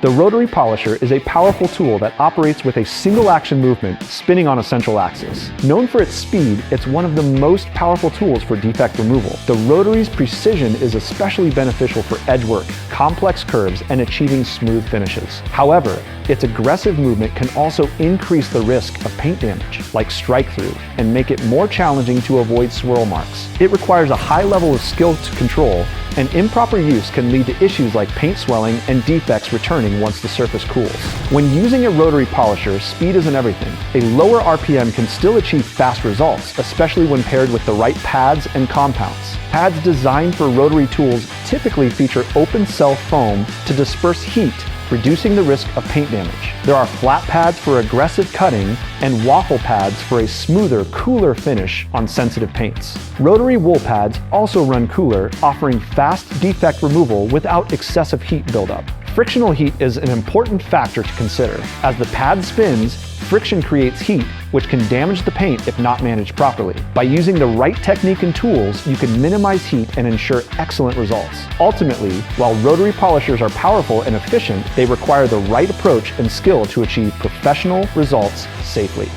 The rotary polisher is a powerful tool that operates with a single action movement spinning on a central axis. Known for its speed, it's one of the most powerful tools for defect removal. The rotary's precision is especially beneficial for edge work, complex curves, and achieving smooth finishes. However, its aggressive movement can also increase the risk of paint damage, like strike-through, and make it more challenging to avoid swirl marks. It requires a high level of skill to control, and improper use can lead to issues like paint swelling and defects returning once the surface cools. When using a rotary polisher, speed isn't everything. A lower RPM can still achieve fast results, especially when paired with the right pads and compounds. Pads designed for rotary tools typically feature open cell foam to disperse heat, reducing the risk of paint damage. There are flat pads for aggressive cutting and waffle pads for a smoother, cooler finish on sensitive paints. Rotary wool pads also run cooler, offering fast defect removal without excessive heat buildup. Frictional heat is an important factor to consider. As the pad spins, friction creates heat, which can damage the paint if not managed properly. By using the right technique and tools, you can minimize heat and ensure excellent results. Ultimately, while rotary polishers are powerful and efficient, they require the right approach and skill to achieve professional results safely.